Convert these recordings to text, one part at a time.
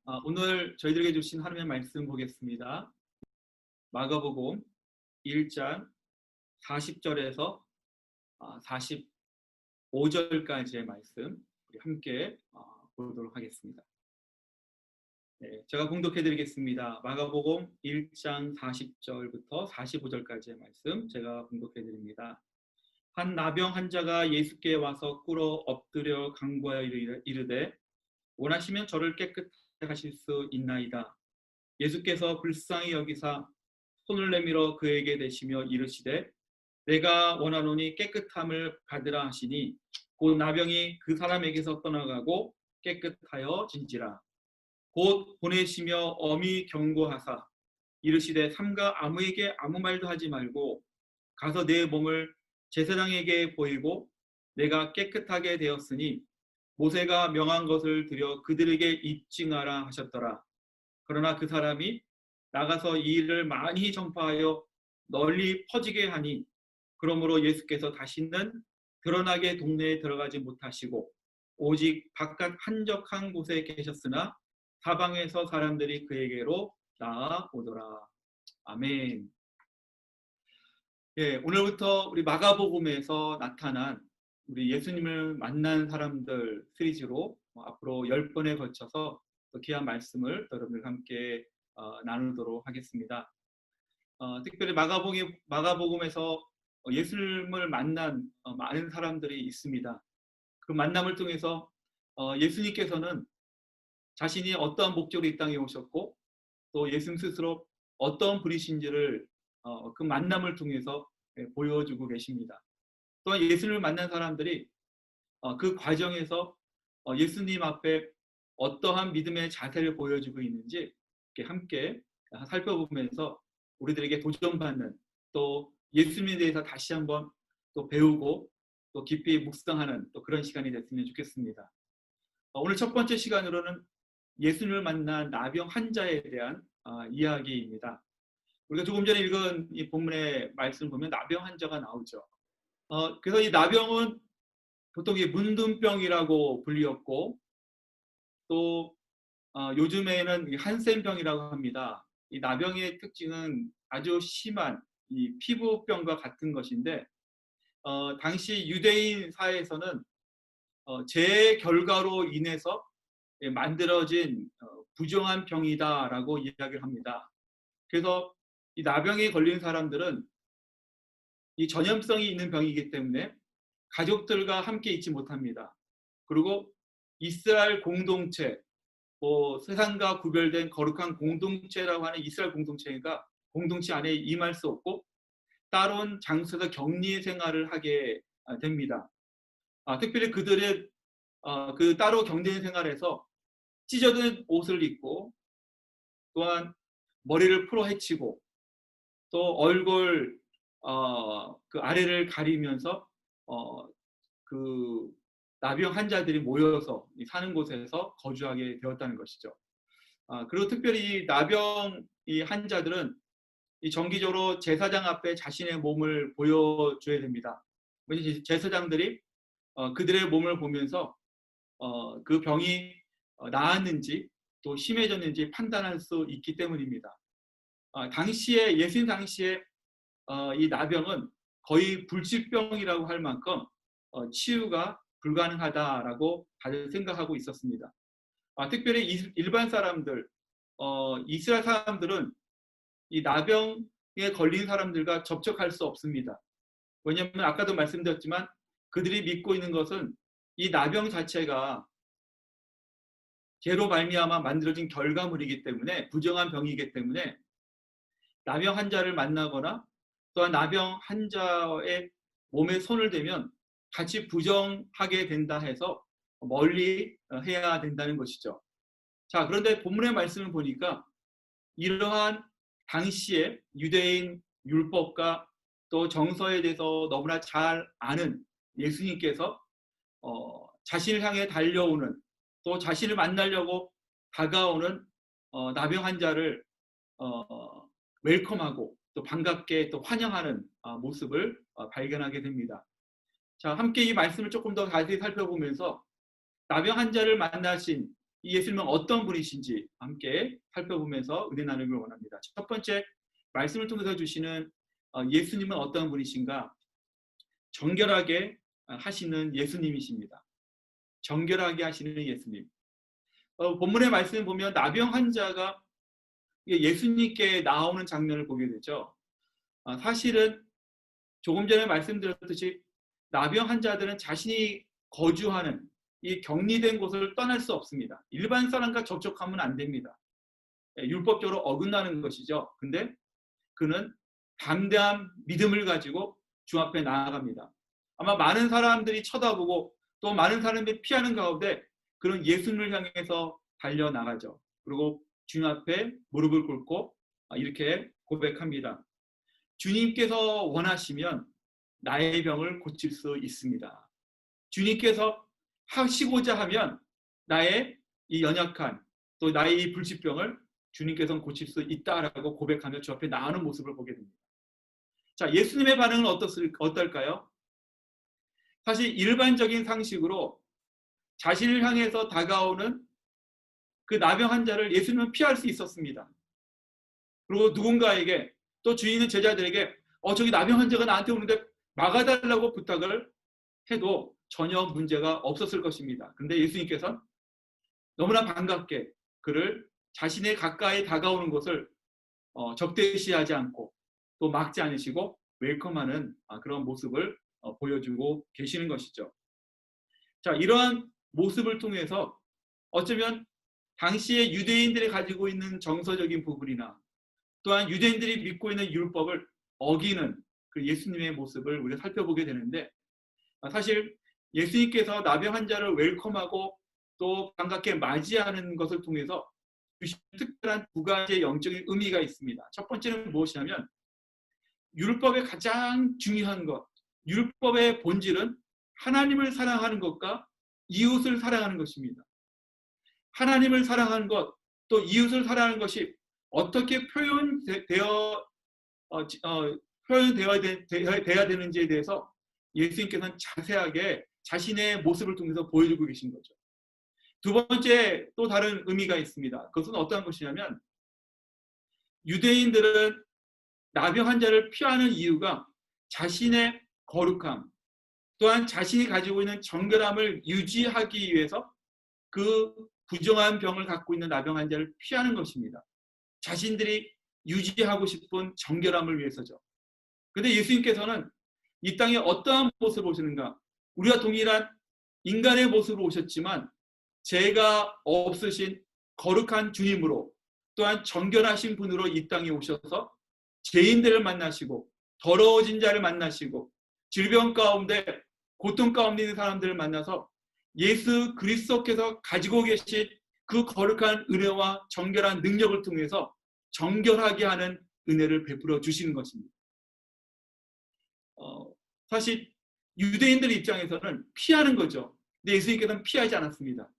오늘 저희들에게 주신 하나님의 말씀 보겠습니다. 마가복음 1장 40절에서 45절까지의 말씀 우리 함께 보도록 하겠습니다. 네, 제가 봉독해 드리겠습니다. 마가복음 1장 40절부터 45절까지의 말씀 제가 봉독해 드립니다. 한 나병 환자가 예수께 와서 꿇어 엎드려 간구하여 이르되 원하시면 저를 깨끗하게 하실 수 있나이다. 예수께서 불쌍히 여기사 손을 내밀어 그에게 대시며 이르시되 내가 원하노니 깨끗함을 받으라 하시니 곧 나병이 그 사람에게서 떠나가고 깨끗하여 진지라. 곧 보내시며 엄히 경고하사 이르시되 삼가 아무에게 아무 말도 하지 말고 가서 내 몸을 제사장에게 보이고 내가 깨끗하게 되었으니 모세가 명한 것을 들여 그들에게 입증하라 하셨더라. 그러나 그 사람이 나가서 이 일을 많이 전파하여 널리 퍼지게 하니 그러므로 예수께서 다시는 드러나게 동네에 들어가지 못하시고 오직 바깥 한적한 곳에 계셨으나 사방에서 사람들이 그에게로 나아오더라. 아멘. 예, 오늘부터 우리 마가복음에서 나타난 우리 예수님을 만난 사람들 시리즈로 앞으로 10번에 걸쳐서 또 귀한 말씀을 여러분들과 함께 나누도록 하겠습니다. 특별히 마가복음에서 예수님을 만난 많은 사람들이 있습니다. 그 만남을 통해서 예수님께서는 자신이 어떠한 목적으로 이 땅에 오셨고 또 예수님 스스로 어떤 분이신지를 그 만남을 통해서 보여주고 계십니다. 또한 예수님을 만난 사람들이 그 과정에서 예수님 앞에 어떠한 믿음의 자세를 보여주고 있는지 함께 살펴보면서 우리들에게 도전받는 또 예수님에 대해서 다시 한번 또 배우고 또 깊이 묵상하는 또 그런 시간이 됐으면 좋겠습니다. 오늘 첫 번째 시간으로는 예수님을 만난 나병 환자에 대한 이야기입니다. 우리가 조금 전에 읽은 이 본문의 말씀을 보면 나병 환자가 나오죠. 그래서 이 나병은 보통 이 문둥병이라고 불리었고 또 요즘에는 한센병이라고 합니다. 이 나병의 특징은 아주 심한 이 피부병과 같은 것인데 당시 유대인 사회에서는 제 결과로 인해서 만들어진 부정한 병이다라고 이야기를 합니다. 그래서 이 나병에 걸린 사람들은 이 전염성이 있는 병이기 때문에 가족들과 함께 있지 못합니다. 그리고 이스라엘 공동체, 세상과 구별된 거룩한 공동체라고 하는 이스라엘 공동체 안에 임할 수 없고 따로 장소에서 격리 생활을 하게 됩니다. 특별히 그들의 그 따로 격리 생활에서 찢어진 옷을 입고 또한 머리를 풀어 헤치고 또 얼굴 그 아래를 가리면서 그 나병 환자들이 모여서 사는 곳에서 거주하게 되었다는 것이죠. 그리고 특별히 이 나병 이 환자들은 이 정기적으로 제사장 앞에 자신의 몸을 보여줘야 됩니다. 제사장들이 그들의 몸을 보면서 그 병이 나았는지 또 심해졌는지 판단할 수 있기 때문입니다. 당시에 예수님 당시에 이 나병은 거의 불치병이라고 할 만큼 치유가 불가능하다라고 다들 생각하고 있었습니다. 특별히 일반 사람들, 이스라엘 사람들은 이 나병에 걸린 사람들과 접촉할 수 없습니다. 왜냐하면 아까도 말씀드렸지만 그들이 믿고 있는 것은 이 나병 자체가 죄로 말미암아 만들어진 결과물이기 때문에 부정한 병이기 때문에 나병 환자를 만나거나 또한 나병 환자의 몸에 손을 대면 같이 부정하게 된다 해서 멀리 해야 된다는 것이죠. 자, 그런데 본문의 말씀을 보니까 이러한 당시의 유대인 율법과 또 정서에 대해서 너무나 잘 아는 예수님께서 자신을 향해 달려오는 또 자신을 만나려고 다가오는 나병 환자를 웰컴하고 또 반갑게 또 환영하는 모습을 발견하게 됩니다. 자, 함께 이 말씀을 조금 더 자세히 살펴보면서 나병 환자를 만나신 이 예수님은 어떤 분이신지 함께 살펴보면서 은혜 나누기를 원합니다. 첫 번째 말씀을 통해서 주시는 예수님은 어떤 분이신가? 정결하게 하시는 예수님이십니다. 정결하게 하시는 예수님. 본문의 말씀을 보면 나병 환자가 예수님께 나오는 장면을 보게 되죠. 사실은 조금 전에 말씀드렸듯이 나병 환자들은 자신이 거주하는 이 격리된 곳을 떠날 수 없습니다. 일반 사람과 접촉하면 안 됩니다. 율법적으로 어긋나는 것이죠. 근데 그는 담대한 믿음을 가지고 주 앞에 나아갑니다. 아마 많은 사람들이 쳐다보고 또 많은 사람들이 피하는 가운데 그런 예수님을 향해서 달려나가죠. 그리고 주님 앞에 무릎을 꿇고 이렇게 고백합니다. 주님께서 원하시면 나의 병을 고칠 수 있습니다. 주님께서 하시고자 하면 나의 이 연약한 또 나의 이 불치병을 주님께서는 고칠 수 있다라고 고백하며 주 앞에 나아오는 모습을 보게 됩니다. 자, 예수님의 반응은 어떨까요? 사실 일반적인 상식으로 자신을 향해서 다가오는 그 나병 환자를 예수님은 피할 수 있었습니다. 그리고 누군가에게 또 주인 있는 제자들에게 저기 나병 환자가 나한테 오는데 막아달라고 부탁을 해도 전혀 문제가 없었을 것입니다. 그런데 예수님께서는 너무나 반갑게 그를 자신의 가까이 다가오는 것을 적대시하지 않고 또 막지 않으시고 웰컴하는 그런 모습을 보여주고 계시는 것이죠. 자, 이러한 모습을 통해서 어쩌면 당시에 유대인들이 가지고 있는 정서적인 부분이나 또한 유대인들이 믿고 있는 율법을 어기는 그 예수님의 모습을 우리가 살펴보게 되는데, 사실 예수님께서 나병 환자를 웰컴하고 또 반갑게 맞이하는 것을 통해서 주신 특별한 두 가지의 영적인 의미가 있습니다. 첫 번째는 무엇이냐면 율법의 가장 중요한 것, 율법의 본질은 하나님을 사랑하는 것과 이웃을 사랑하는 것입니다. 하나님을 사랑하는 것, 또 이웃을 사랑하는 것이 어떻게 표현되어야 되는지에 대해서 예수님께서는 자세하게 자신의 모습을 통해서 보여주고 계신 거죠. 두 번째 또 다른 의미가 있습니다. 그것은 어떠한 것이냐면 유대인들은 나병 환자를 피하는 이유가 자신의 거룩함, 또한 자신이 가지고 있는 정결함을 유지하기 위해서 그 부정한 병을 갖고 있는 나병 환자를 피하는 것입니다. 자신들이 유지하고 싶은 정결함을 위해서죠. 그런데 예수님께서는 이 땅에 어떠한 모습을 오시는가? 우리가 동일한 인간의 모습으로 오셨지만 죄가 없으신 거룩한 주님으로 또한 정결하신 분으로 이 땅에 오셔서 죄인들을 만나시고 더러워진 자를 만나시고 질병 가운데 고통 가운데 있는 사람들을 만나서 예수 그리스도께서 가지고 계신 그 거룩한 은혜와 정결한 능력을 통해서 정결하게 하는 은혜를 베풀어 주시는 것입니다. 사실 유대인들 입장에서는 피하는 거죠. 근데 예수님께서는 피하지 않았습니다.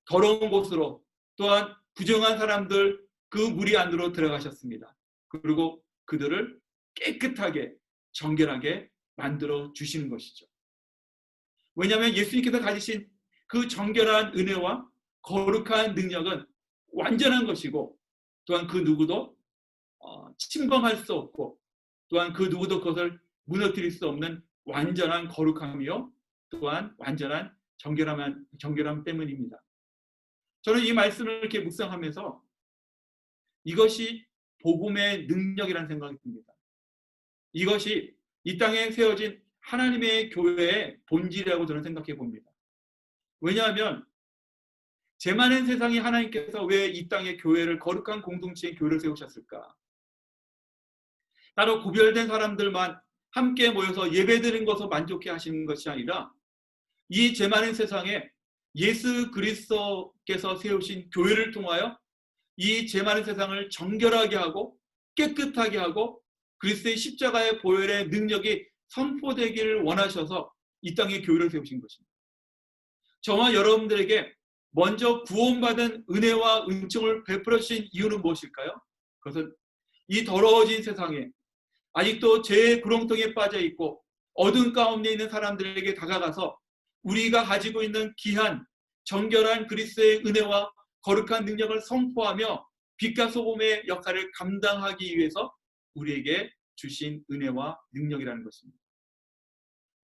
더러운 곳으로 또한 부정한 사람들 그 무리 안으로 들어가셨습니다. 그리고 그들을 깨끗하게 정결하게 만들어 주시는 것이죠. 왜냐하면 예수님께서 가지신 그 정결한 은혜와 거룩한 능력은 완전한 것이고 또한 그 누구도 침범할 수 없고 또한 그 누구도 그것을 무너뜨릴 수 없는 완전한 거룩함이요 또한 완전한 정결함 때문입니다. 저는 이 말씀을 이렇게 묵상하면서 이것이 복음의 능력이라는 생각이 듭니다. 이것이 이 땅에 세워진 하나님의 교회의 본질이라고 저는 생각해 봅니다. 왜냐하면 죄 많은 세상에 하나님께서 왜 이 땅에 교회를 거룩한 공동체의 교회를 세우셨을까? 따로 구별된 사람들만 함께 모여서 예배드리는 것을 만족해 하시는 것이 아니라 이 죄 많은 세상에 예수 그리스도께서 세우신 교회를 통하여 이 죄 많은 세상을 정결하게 하고 깨끗하게 하고 그리스도의 십자가의 보혈의 능력이 선포되기를 원하셔서 이 땅에 교회를 세우신 것입니다. 저와 여러분들에게 먼저 구원받은 은혜와 은총을 베풀어 주신 이유는 무엇일까요? 그것은 이 더러워진 세상에 아직도 죄의 구렁텅이에 빠져 있고 어둠 가운데 있는 사람들에게 다가가서 우리가 가지고 있는 귀한 정결한 그리스도의 은혜와 거룩한 능력을 선포하며 빛과 소금의 역할을 감당하기 위해서 우리에게 주신 은혜와 능력이라는 것입니다.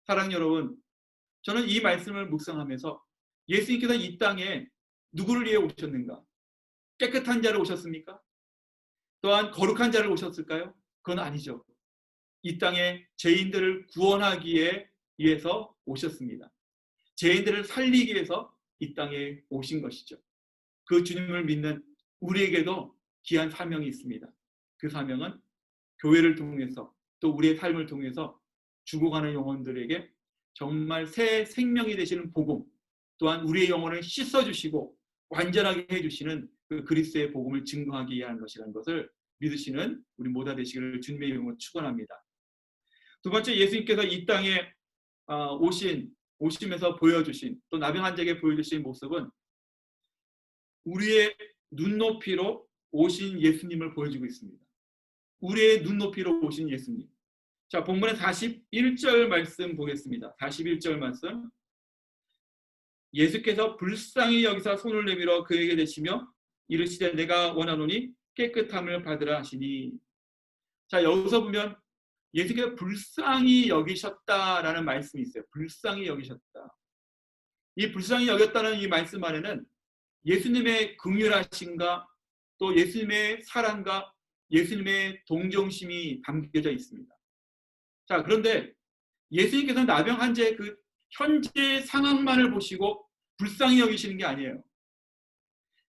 사랑하는 여러분, 저는 이 말씀을 묵상하면서 예수님께서 이 땅에 누구를 위해 오셨는가? 깨끗한 자를 오셨습니까? 또한 거룩한 자를 오셨을까요? 그건 아니죠. 이 땅에 죄인들을 구원하기 위해서 오셨습니다. 죄인들을 살리기 위해서 이 땅에 오신 것이죠. 그 주님을 믿는 우리에게도 귀한 사명이 있습니다. 그 사명은 교회를 통해서 또 우리의 삶을 통해서 죽어가는 영혼들에게 정말 새 생명이 되시는 복음, 또한 우리의 영혼을 씻어주시고 완전하게 해주시는 그 그리스도의 복음을 증거하기 위한 것이라는 것을 믿으시는 우리 모두 되시기를 주님의 이름으로 축원합니다. 두 번째, 예수님께서 이 땅에 오시면서 보여주신, 또 나병 환자에게 보여주신 모습은 우리의 눈높이로 오신 예수님을 보여주고 있습니다. 우리의 눈높이로 오신 예수님. 자, 본문의 41절 말씀 보겠습니다. 41절 말씀. 예수께서 불쌍히 여기사 손을 내밀어 그에게 대시며 이르시되 내가 원하노니 깨끗함을 받으라 하시니. 자, 여기서 보면 예수께서 불쌍히 여기셨다라는 말씀이 있어요. 불쌍히 여기셨다. 이 불쌍히 여겼다는 이 말씀 안에는 예수님의 긍휼하심과 또 예수님의 사랑과 예수님의 동정심이 담겨져 있습니다. 자, 그런데 예수님께서 나병 환자의 그 현재 상황만을 보시고 불쌍히 여기시는 게 아니에요.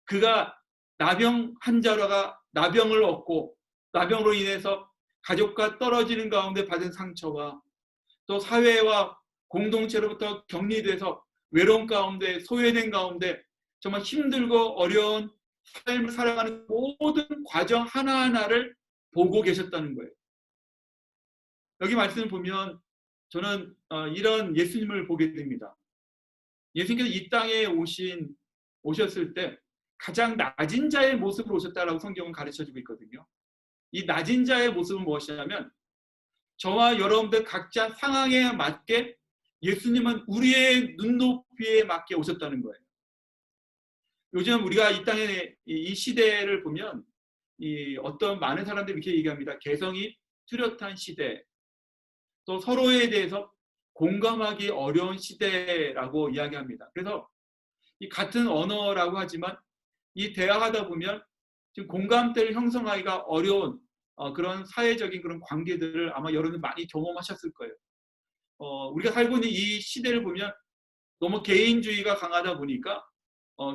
그가 나병 환자가 나병을 얻고 나병으로 인해서 가족과 떨어지는 가운데 받은 상처와 또 사회와 공동체로부터 격리돼서 외로운 가운데 소외된 가운데 정말 힘들고 어려운 삶을 살아가는 모든 과정 하나하나를 보고 계셨다는 거예요. 여기 말씀을 보면 저는 이런 예수님을 보게 됩니다. 예수님께서 이 땅에 오셨을 때 가장 낮은 자의 모습으로 오셨다라고 성경은 가르쳐주고 있거든요. 이 낮은 자의 모습은 무엇이냐면 저와 여러분들 각자 상황에 맞게 예수님은 우리의 눈높이에 맞게 오셨다는 거예요. 요즘 우리가 이 땅에 이 시대를 보면 어떤 많은 사람들이 이렇게 얘기합니다. 개성이 뚜렷한 시대, 또 서로에 대해서 공감하기 어려운 시대라고 이야기합니다. 그래서 이 같은 언어라고 하지만 이 대화하다 보면 지금 공감대를 형성하기가 어려운 그런 사회적인 그런 관계들을 아마 여러분들 많이 경험하셨을 거예요. 우리가 살고 있는 이 시대를 보면 너무 개인주의가 강하다 보니까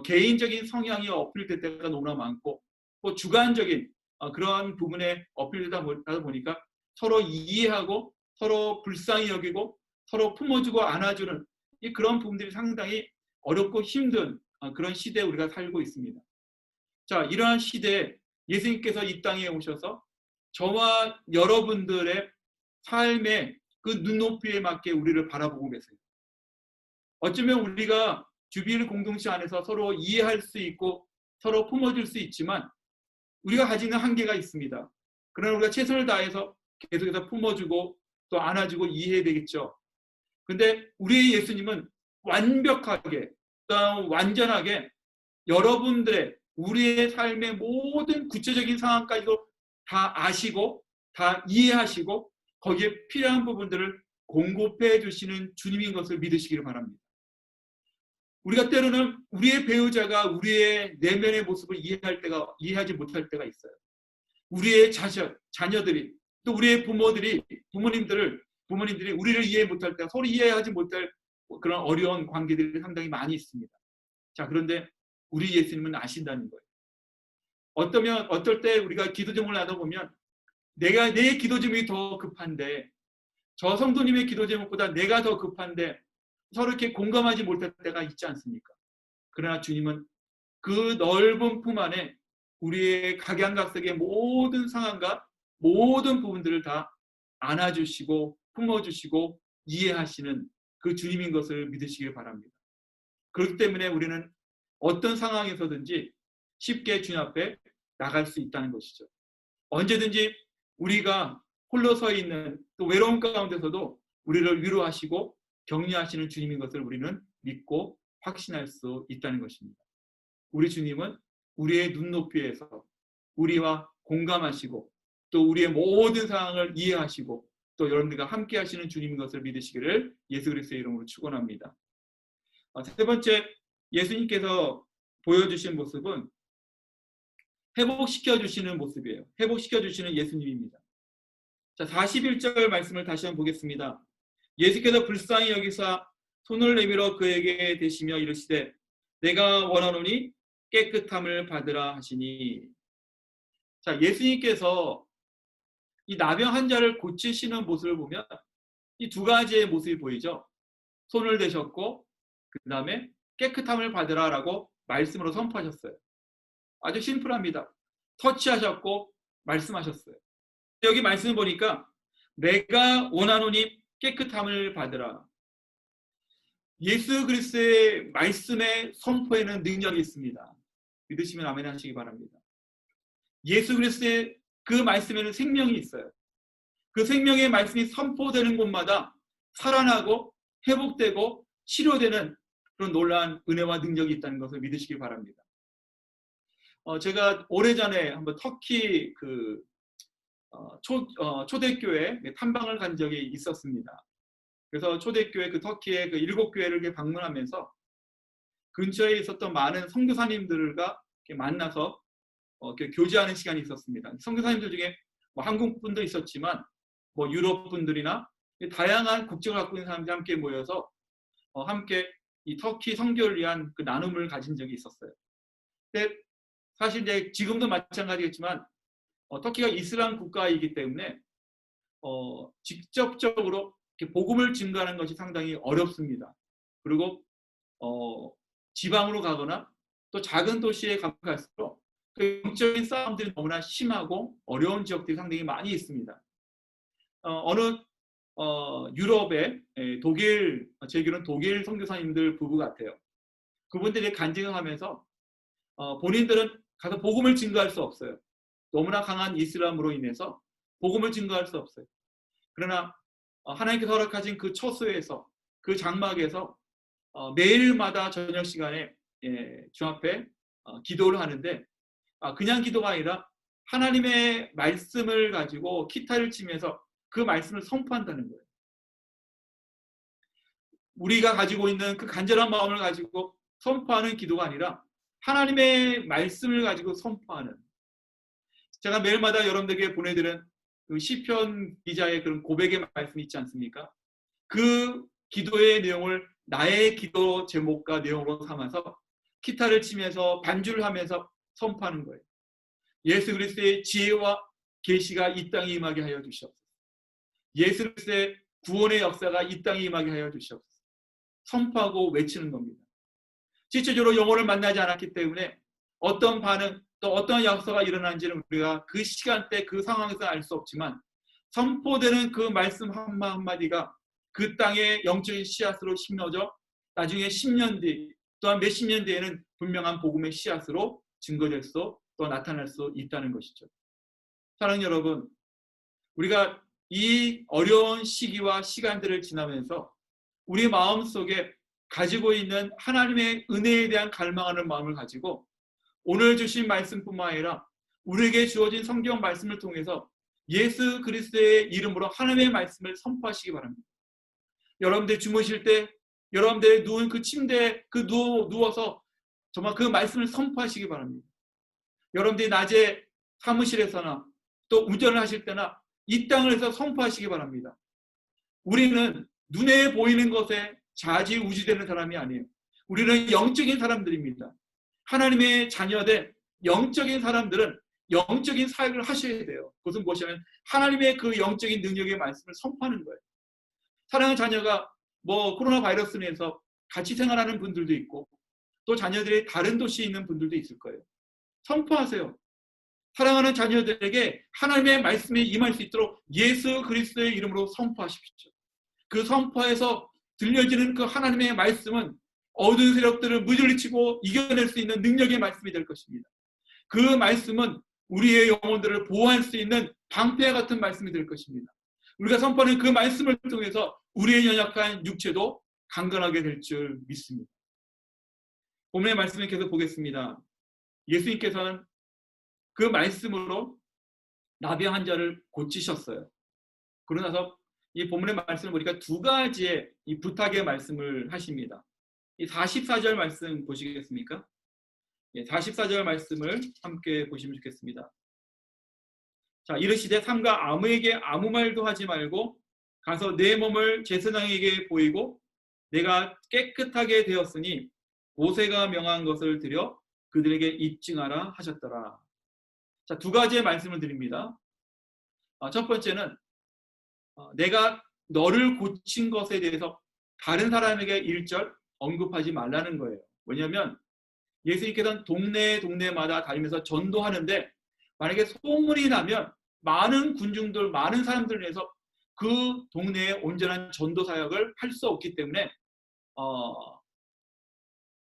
개인적인 성향이 어필될 때가 너무나 많고 또 주관적인 그런 부분에 어필되다 보니까 서로 이해하고 서로 불쌍히 여기고 서로 품어주고 안아주는 그런 부분들이 상당히 어렵고 힘든 그런 시대에 우리가 살고 있습니다. 자, 이러한 시대에 예수님께서 이 땅에 오셔서 저와 여러분들의 삶의 그 눈높이에 맞게 우리를 바라보고 계세요. 어쩌면 우리가 주빌 공동체 안에서 서로 이해할 수 있고 서로 품어줄 수 있지만 우리가 가지는 한계가 있습니다. 그러나 우리가 최선을 다해서 계속해서 품어주고 또 안아주고 이해해야 되겠죠. 근데 우리의 예수님은 완벽하게 또 완전하게 여러분들의 우리의 삶의 모든 구체적인 상황까지도 다 아시고 다 이해하시고 거기에 필요한 부분들을 공급해 주시는 주님인 것을 믿으시기를 바랍니다. 우리가 때로는 우리의 배우자가 우리의 내면의 모습을 이해하지 못할 때가 있어요. 우리의 자녀들이 또 우리의 부모님들이 우리를 이해 못할 때 서로 이해하지 못할 그런 어려운 관계들이 상당히 많이 있습니다. 자, 그런데 우리 예수님은 아신다는 거예요. 어떨 때 우리가 기도 제목을 나눠보면 내 기도 제목이 더 급한데 저 성도님의 기도 제목보다 내가 더 급한데 서로 이렇게 공감하지 못할 때가 있지 않습니까? 그러나 주님은 그 넓은 품 안에 우리의 각양각색의 모든 상황과 모든 부분들을 다 안아주시고 품어주시고 이해하시는 그 주님인 것을 믿으시길 바랍니다. 그렇기 때문에 우리는 어떤 상황에서든지 쉽게 주님 앞에 나갈 수 있다는 것이죠. 언제든지 우리가 홀로 서 있는 또 외로운 가운데서도 우리를 위로하시고 격려하시는 주님인 것을 우리는 믿고 확신할 수 있다는 것입니다. 우리 주님은 우리의 눈높이에서 우리와 공감하시고 또 우리의 모든 상황을 이해하시고 또 여러분들과 함께 하시는 주님인 것을 믿으시기를 예수 그리스도의 이름으로 축원합니다. 세 번째, 예수님께서 보여주신 모습은 회복시켜 주시는 모습이에요. 회복시켜 주시는 예수님입니다. 자, 41절 말씀을 다시 한번 보겠습니다. 예수께서 불쌍히 여기사 손을 내밀어 그에게 대시며 이르시되 내가 원하노니 깨끗함을 받으라 하시니. 자, 예수님께서 이 나병 환자를 고치시는 모습을 보면 이 두 가지의 모습이 보이죠. 손을 대셨고 그 다음에 깨끗함을 받으라라고 말씀으로 선포하셨어요. 아주 심플합니다. 터치하셨고 말씀하셨어요. 여기 말씀 보니까 내가 원하노니 깨끗함을 받으라. 예수 그리스도의 말씀의 선포에는 능력이 있습니다. 믿으시면 아멘 하시기 바랍니다. 예수 그리스도의 그 말씀에는 생명이 있어요. 그 생명의 말씀이 선포되는 곳마다 살아나고 회복되고 치료되는 그런 놀라운 은혜와 능력이 있다는 것을 믿으시기 바랍니다. 제가 오래전에 한번 터키 초대교회 탐방을 간 적이 있었습니다. 그래서 초대교회 터키의 7교회를 방문하면서 근처에 있었던 많은 선교사님들과 만나서 교제하는 시간이 있었습니다. 선교사님들 중에 한국 분도 있었지만 유럽 분들이나 다양한 국적을 갖고 있는 사람들이 함께 모여서 함께 이 터키 선교를 위한 그 나눔을 가진 적이 있었어요. 근데 사실 이제 지금도 마찬가지겠지만 터키가 이슬람 국가이기 때문에 직접적으로 복음을 증거하는 것이 상당히 어렵습니다. 그리고 지방으로 가거나 또 작은 도시에 갈수록 그 영적인 싸움들이 너무나 심하고 어려운 지역들이 상당히 많이 있습니다. 어느 유럽의 독일, 제 기억은 독일 선교사님들 부부 같아요. 그분들이 간증을 하면서 본인들은 가서 복음을 증거할 수 없어요. 너무나 강한 이슬람으로 인해서 복음을 증거할 수 없어요. 그러나 하나님께서 허락하신 그 처소에서 그 장막에서 매일마다 저녁 시간에 주 앞에 기도를 하는데 그냥 기도가 아니라 하나님의 말씀을 가지고 기타를 치면서 그 말씀을 선포한다는 거예요. 우리가 가지고 있는 그 간절한 마음을 가지고 선포하는 기도가 아니라 하나님의 말씀을 가지고 선포하는. 제가 매일마다 여러분들에게 보내드리는 그 시편 기자의 그런 고백의 말씀이 있지 않습니까? 그 기도의 내용을 나의 기도 제목과 내용으로 삼아서 기타를 치면서 반주를 하면서 선포하는 거예요. 예수 그리스도의 지혜와 계시가 이 땅에 임하게 하여 주시옵소서. 예수 그리스도의 구원의 역사가 이 땅에 임하게 하여 주시옵소서. 선포하고 외치는 겁니다. 실제적으로 영혼을 만나지 않았기 때문에 어떤 반응 또 어떤 역사가 일어나는지는 우리가 그 시간대 그 상황에서 알 수 없지만 선포되는 그 말씀 한마디가 그 땅의 영적인 씨앗으로 심어져 나중에 10년 뒤 또한 몇십 년 뒤에는 분명한 복음의 씨앗으로 증거될 수 또 나타날 수 있다는 것이죠. 사랑하는 여러분, 우리가 이 어려운 시기와 시간들을 지나면서 우리 마음속에 가지고 있는 하나님의 은혜에 대한 갈망하는 마음을 가지고 오늘 주신 말씀뿐만 아니라 우리에게 주어진 성경 말씀을 통해서 예수 그리스도의 이름으로 하나님의 말씀을 선포하시기 바랍니다. 여러분들 주무실 때 여러분들 누운 그 침대에 누워서 정말 그 말씀을 선포하시기 바랍니다. 여러분들이 낮에 사무실에서나 또 운전을 하실 때나 이 땅을 해서 선포하시기 바랍니다. 우리는 눈에 보이는 것에 좌지우지되는 사람이 아니에요. 우리는 영적인 사람들입니다. 하나님의 자녀된 영적인 사람들은 영적인 사역을 하셔야 돼요. 그것은 무엇이냐면 하나님의 그 영적인 능력의 말씀을 선포하는 거예요. 사랑하는 자녀가 코로나 바이러스로 인해서 같이 생활하는 분들도 있고 또 자녀들이 다른 도시에 있는 분들도 있을 거예요. 선포하세요. 사랑하는 자녀들에게 하나님의 말씀이 임할 수 있도록 예수 그리스도의 이름으로 선포하십시오. 그 선포에서 들려지는 그 하나님의 말씀은 어두운 세력들을 무질리치고 이겨낼 수 있는 능력의 말씀이 될 것입니다. 그 말씀은 우리의 영혼들을 보호할 수 있는 방패와 같은 말씀이 될 것입니다. 우리가 선포하는 그 말씀을 통해서 우리의 연약한 육체도 강건하게 될 줄 믿습니다. 본문의 말씀을 계속 보겠습니다. 예수님께서는 그 말씀으로 나병 환자를 고치셨어요. 그러고 나서 이 본문의 말씀을 보니까 두 가지의 이 부탁의 말씀을 하십니다. 이 44절 말씀 보시겠습니까? 44절 말씀을 함께 보시면 좋겠습니다. 자, 이르시되 삼가 아무에게 아무 말도 하지 말고 가서 내 몸을 제사장에게 보이고 내가 깨끗하게 되었으니 모세가 명한 것을 드려 그들에게 입증하라 하셨더라. 자, 두 가지의 말씀을 드립니다. 첫 번째는 내가 너를 고친 것에 대해서 다른 사람에게 일절 언급하지 말라는 거예요. 왜냐하면 예수님께서는 동네마다 다니면서 전도하는데 만약에 소문이 나면 많은 군중들, 많은 사람들을 위해서 그 동네에 온전한 전도 사역을 할 수 없기 때문에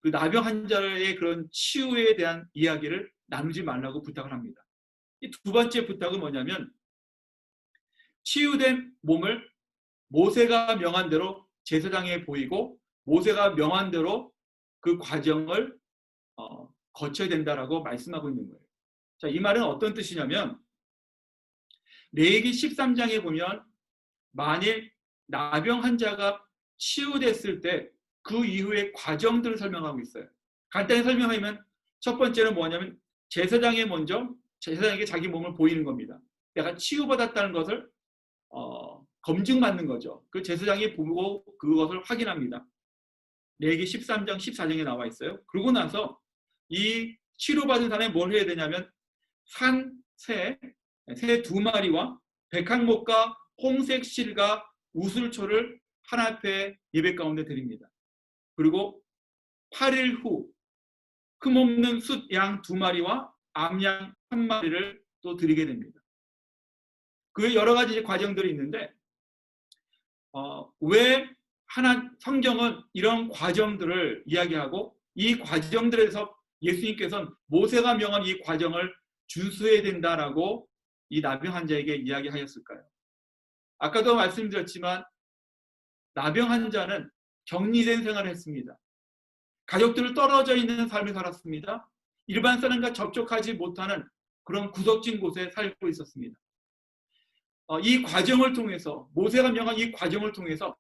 그 나병 환자의 그런 치유에 대한 이야기를 나누지 말라고 부탁을 합니다. 이 두 번째 부탁은 뭐냐면 치유된 몸을 모세가 명한 대로 제사장에 보이고 모세가 명한 대로 그 과정을 거쳐야 된다라고 말씀하고 있는 거예요. 자, 이 말은 어떤 뜻이냐면 레위기 13장에 보면 만일 나병 환자가 치유됐을 때 그 이후의 과정들을 설명하고 있어요. 간단히 설명하면 첫 번째는 뭐냐면 제사장에게 자기 몸을 보이는 겁니다. 내가 치유받았다는 것을 검증받는 거죠. 그 제사장이 보고 그것을 확인합니다. 레위기 13장 14장에 나와 있어요. 그러고 나서 이 치료받은 사람이 뭘 해야 되냐면 새 두 마리와 백항목과 홍색 실과 우슬초를 하나님께 예배 가운데 드립니다. 그리고 8일 후 흠없는 숫 양 두 마리와 암양 한 마리를 또 드리게 됩니다. 그 여러 가지 과정들이 있는데 왜 성경은 이런 과정들을 이야기하고 이 과정들에서 예수님께서는 모세가 명한 이 과정을 준수해야 된다라고 이 나병 환자에게 이야기하였을까요? 아까도 말씀드렸지만 나병 환자는 격리된 생활을 했습니다. 가족들을 떨어져 있는 삶을 살았습니다. 일반 사람과 접촉하지 못하는 그런 구석진 곳에 살고 있었습니다. 이 과정을 통해서 모세가 명한 이 과정을 통해서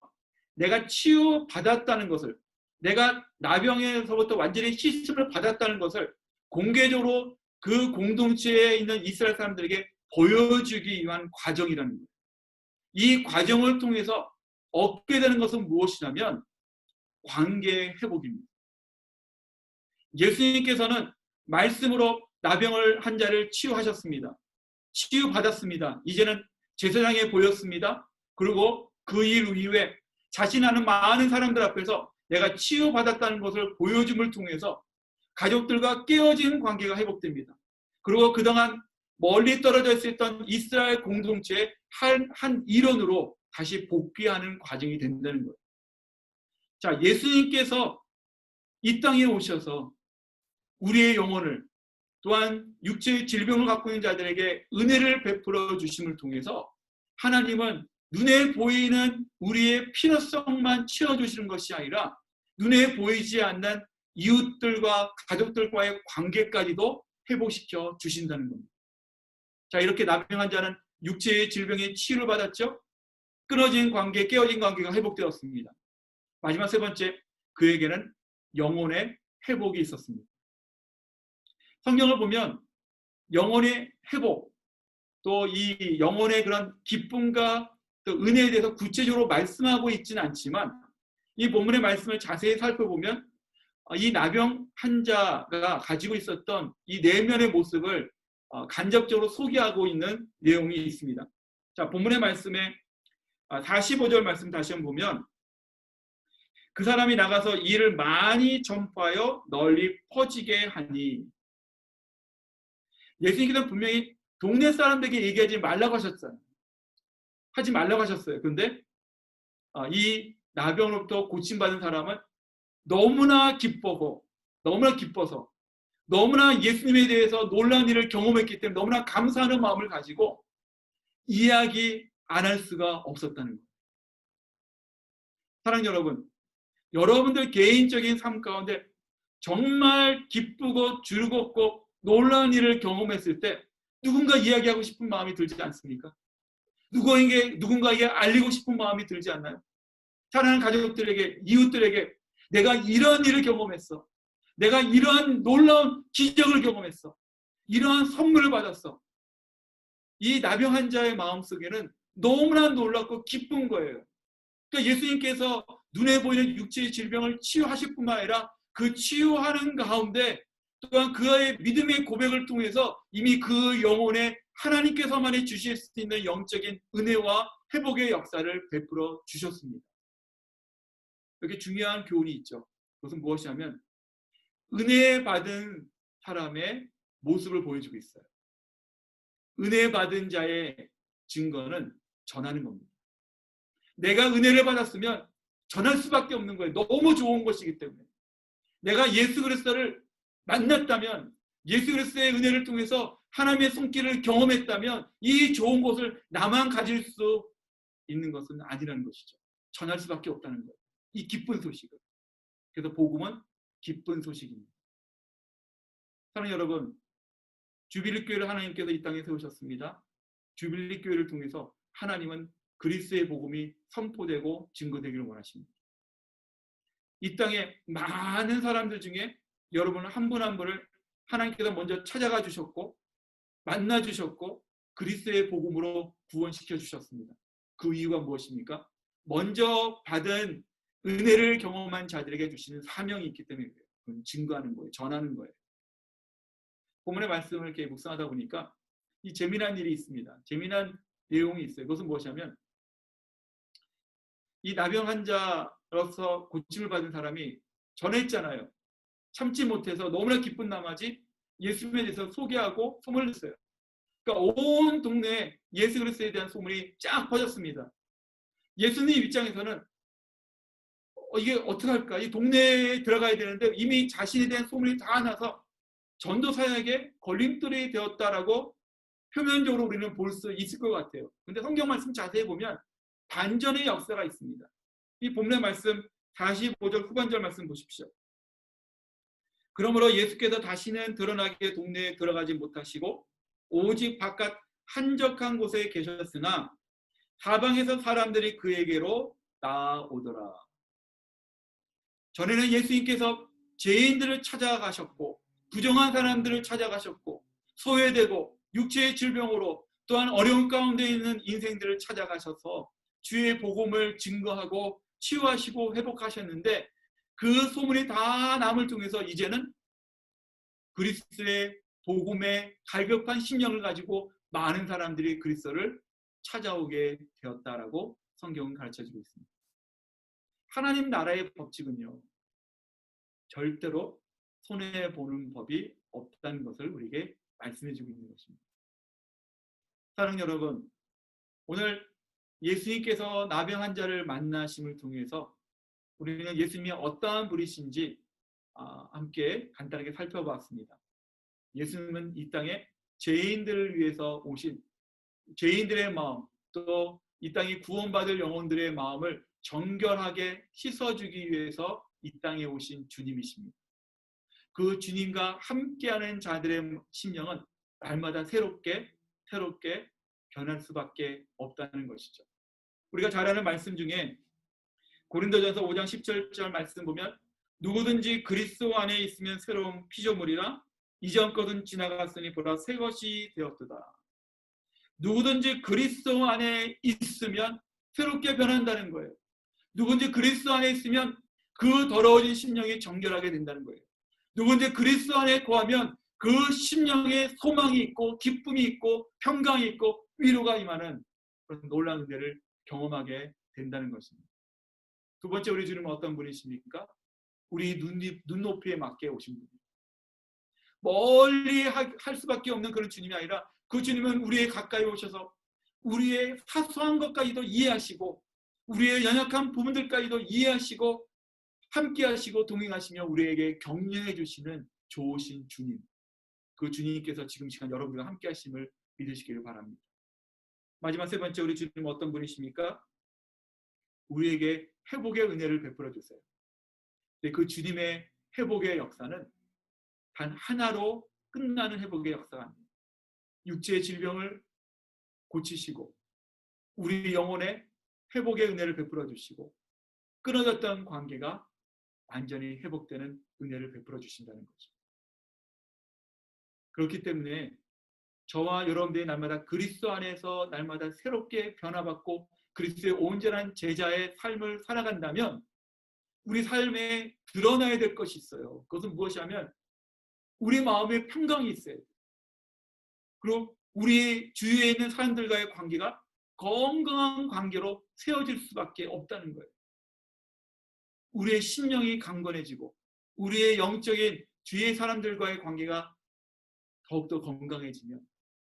내가 치유받았다는 것을 내가 나병에서부터 완전히 씻음을 받았다는 것을 공개적으로 그 공동체에 있는 이스라엘 사람들에게 보여주기 위한 과정이라는 거예요. 이 과정을 통해서 얻게 되는 것은 무엇이냐면 관계 회복입니다. 예수님께서는 말씀으로 나병을 환자를 치유하셨습니다. 치유받았습니다. 이제는 제사장에 보였습니다. 그리고 그 일 이후에 자신하는 많은 사람들 앞에서 내가 치유받았다는 것을 보여줌을 통해서 가족들과 깨어진 관계가 회복됩니다. 그리고 그동안 멀리 떨어져 있었던 이스라엘 공동체의 한 일원으로 다시 복귀하는 과정이 된다는 거예요. 자, 예수님께서 이 땅에 오셔서 우리의 영혼을 또한 육체의 질병을 갖고 있는 자들에게 은혜를 베풀어 주심을 통해서 하나님은 눈에 보이는 우리의 필요성만 채워주시는 것이 아니라 눈에 보이지 않는 이웃들과 가족들과의 관계까지도 회복시켜 주신다는 겁니다. 자, 이렇게 나병 환자는 육체의 질병에 치유를 받았죠. 끊어진 관계, 깨어진 관계가 회복되었습니다. 마지막 세 번째, 그에게는 영혼의 회복이 있었습니다. 성경을 보면 영혼의 회복, 또 이 영혼의 그런 기쁨과 또 은혜에 대해서 구체적으로 말씀하고 있지는 않지만 이 본문의 말씀을 자세히 살펴보면 이 나병 환자가 가지고 있었던 이 내면의 모습을 간접적으로 소개하고 있는 내용이 있습니다. 자, 본문의 말씀에 45절 말씀 다시 한번 보면 그 사람이 나가서 이를 많이 전파하여 널리 퍼지게 하니. 예수님께서는 분명히 동네 사람들에게 얘기하지 말라고 하셨어요. 하지 말라고 하셨어요. 그런데 이 나병으로부터 고침받은 사람은 너무나 기뻐서 너무나 예수님에 대해서 놀라운 일을 경험했기 때문에 너무나 감사하는 마음을 가지고 이야기 안 할 수가 없었다는 거예요. 사랑하는 여러분, 여러분들 개인적인 삶 가운데 정말 기쁘고 즐겁고 놀라운 일을 경험했을 때 누군가 이야기하고 싶은 마음이 들지 않습니까? 누군가에게 알리고 싶은 마음이 들지 않나요? 사랑하는 가족들에게, 이웃들에게 내가 이런 일을 경험했어. 내가 이러한 놀라운 기적을 경험했어. 이러한 선물을 받았어. 이 나병 환자의 마음속에는 너무나 놀랍고 기쁜 거예요. 그러니까 예수님께서 눈에 보이는 육체의 질병을 치유하실 뿐만 아니라 그 치유하는 가운데 또한 그의 믿음의 고백을 통해서 이미 그 영혼에 하나님께서만이 주실 수 있는 영적인 은혜와 회복의 역사를 베풀어 주셨습니다. 여기 중요한 교훈이 있죠. 그것은 무엇이냐면 은혜 받은 사람의 모습을 보여주고 있어요. 은혜 받은 자의 증거는 전하는 겁니다. 내가 은혜를 받았으면 전할 수밖에 없는 거예요. 너무 좋은 것이기 때문에. 내가 예수 그리스도를 만났다면, 예수 그리스도의 은혜를 통해서 하나님의 손길을 경험했다면 이 좋은 것을 나만 가질 수 있는 것은 아니라는 것이죠. 전할 수밖에 없다는 거예요. 이 기쁜 소식을. 그래서 복음은 기쁜 소식입니다. 사랑하는 여러분, 주빌리 교회를 하나님께서 이 땅에 세우셨습니다. 주빌리 교회를 통해서 하나님은 그리스도의 복음이 선포되고 증거되기를 원하십니다. 이 땅에 많은 사람들 중에 여러분 한 분 한 분을 하나님께서 먼저 찾아가 주셨고 만나 주셨고 그리스도의 복음으로 구원시켜 주셨습니다. 그 이유가 무엇입니까? 먼저 받은 은혜를 경험한 자들에게 주시는 사명이 있기 때문에 그래요. 그건 증거하는 거예요. 전하는 거예요. 본문의 말씀을 이렇게 묵상하다 보니까 이 재미난 일이 있습니다. 재미난 내용이 있어요. 그것은 무엇이냐면 이 나병 환자로서 고침을 받은 사람이 전했잖아요. 참지 못해서 너무나 기쁜 나머지 예수님에 대해서 소개하고 소문을 냈어요. 그러니까 온 동네에 예수 그리스도에 대한 소문이 쫙 퍼졌습니다. 예수님 입장에서는 이게 어떻게 할까? 이 동네에 들어가야 되는데 이미 자신에 대한 소문이 다 나서 전도 사역에 걸림돌이 되었다라고 표면적으로 우리는 볼 수 있을 것 같아요. 근데 성경 말씀 자세히 보면 반전의 역사가 있습니다. 이 본문의 말씀 45절 후반절 말씀 보십시오. 그러므로 예수께서 다시는 드러나게 동네에 들어가지 못하시고 오직 바깥 한적한 곳에 계셨으나 사방에서 사람들이 그에게로 나오더라. 전에는 예수님께서 죄인들을 찾아가셨고 부정한 사람들을 찾아가셨고 소외되고 육체의 질병으로 또한 어려운 가운데 있는 인생들을 찾아가셔서 주의 복음을 증거하고 치유하시고 회복하셨는데 그 소문이 다 남을 통해서 이제는 그리스도의 복음에 갈급한 심령을 가지고 많은 사람들이 그리스도를 찾아오게 되었다라고 성경은 가르쳐주고 있습니다. 하나님 나라의 법칙은요, 절대로 손해보는 법이 없다는 것을 우리에게 말씀해주고 있는 것입니다. 사랑하는 여러분, 오늘 예수님께서 나병 환자를 만나심을 통해서 우리는 예수님이 어떠한 분이신지 함께 간단하게 살펴봤습니다. 예수님은 이 땅에 죄인들을 위해서 오신 죄인들의 마음, 또 이 땅에 구원받을 영혼들의 마음을 정결하게 씻어주기 위해서 이 땅에 오신 주님이십니다. 그 주님과 함께하는 자들의 심령은 날마다 새롭게 변할 수밖에 없다는 것이죠. 우리가 잘 아는 말씀 중에 고린도전서 5장 17절 말씀 보면 누구든지 그리스도 안에 있으면 새로운 피조물이라 이전 것은 지나갔으니 보라 새 것이 되었도다. 누구든지 그리스도 안에 있으면 새롭게 변한다는 거예요. 누구든지 그리스도 안에 있으면 그 더러워진 심령이 정결하게 된다는 거예요. 누구든지 그리스도 안에 거하면 그 심령에 소망이 있고 기쁨이 있고 평강이 있고 위로가 임하는 그런 놀라운 은혜를 경험하게 된다는 것입니다. 두 번째, 우리 주님은 어떤 분이십니까? 우리 눈높이에 맞게 오신 분입니다. 멀리 할 수밖에 없는 그런 주님이 아니라 그 주님은 우리의 가까이 오셔서 우리의 사소한 것까지도 이해하시고 우리의 연약한 부분들까지도 이해하시고 함께하시고 동행하시며 우리에게 격려해 주시는 좋으신 주님, 그 주님께서 지금 시간 여러분과 함께하심을 믿으시기를 바랍니다. 마지막 세 번째, 우리 주님은 어떤 분이십니까? 우리에게 회복의 은혜를 베풀어 주세요. 그 주님의 회복의 역사는 단 하나로 끝나는 회복의 역사가 아닙니다. 육체의 질병을 고치시고 우리 영혼의 회복의 은혜를 베풀어 주시고 끊어졌던 관계가 완전히 회복되는 은혜를 베풀어 주신다는 거죠. 그렇기 때문에 저와 여러분들이 날마다 그리스도 안에서 날마다 새롭게 변화받고 그리스도의 온전한 제자의 삶을 살아간다면 우리 삶에 드러나야 될 것이 있어요. 그것은 무엇이냐면 우리 마음에 평강이 있어야 돼요. 그리고 우리 주위에 있는 사람들과의 관계가 건강한 관계로 세워질 수밖에 없다는 거예요. 우리의 심령이 강건해지고 우리의 영적인 주위의 사람들과의 관계가 더욱더 건강해지면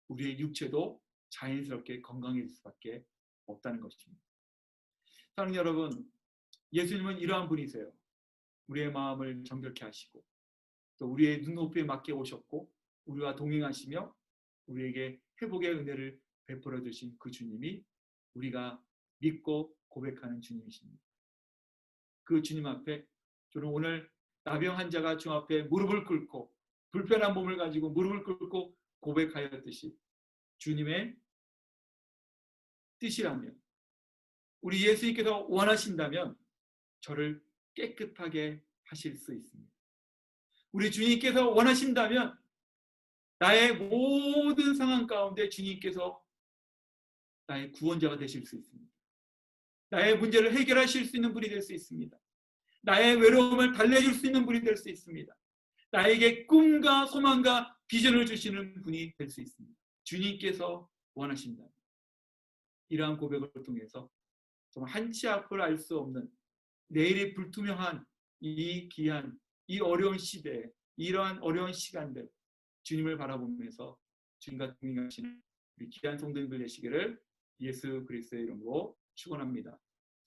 우리의 육체도 자연스럽게 건강해질 수밖에 없다는 것입니다. 사랑하는 여러분, 예수님은 이러한 분이세요. 우리의 마음을 정결케 하시고 또 우리의 눈높이에 맞게 오셨고 우리와 동행하시며 우리에게 회복의 은혜를 베풀어 주신 그 주님이 우리가 믿고 고백하는 주님이십니다. 그 주님 앞에 저는 오늘 나병 환자가 주 앞에 무릎을 꿇고 불편한 몸을 가지고 무릎을 꿇고 고백하였듯이 주님의 뜻이라면 우리 예수님께서 원하신다면 저를 깨끗하게 하실 수 있습니다. 우리 주님께서 원하신다면 나의 모든 상황 가운데 주님께서 나의 구원자가 되실 수 있습니다. 나의 문제를 해결하실 수 있는 분이 될 수 있습니다. 나의 외로움을 달래줄 수 있는 분이 될 수 있습니다. 나에게 꿈과 소망과 비전을 주시는 분이 될 수 있습니다. 주님께서 원하신다면 이러한 고백을 통해서 정말 한치 앞을 알 수 없는 내일이 불투명한 이 귀한 이 어려운 시대에 이러한 어려운 시간들 주님을 바라보면서 주님과 동행하시는 우리 귀한 성도님들 되시기를 예수 그리스도의 이름으로 축원합니다.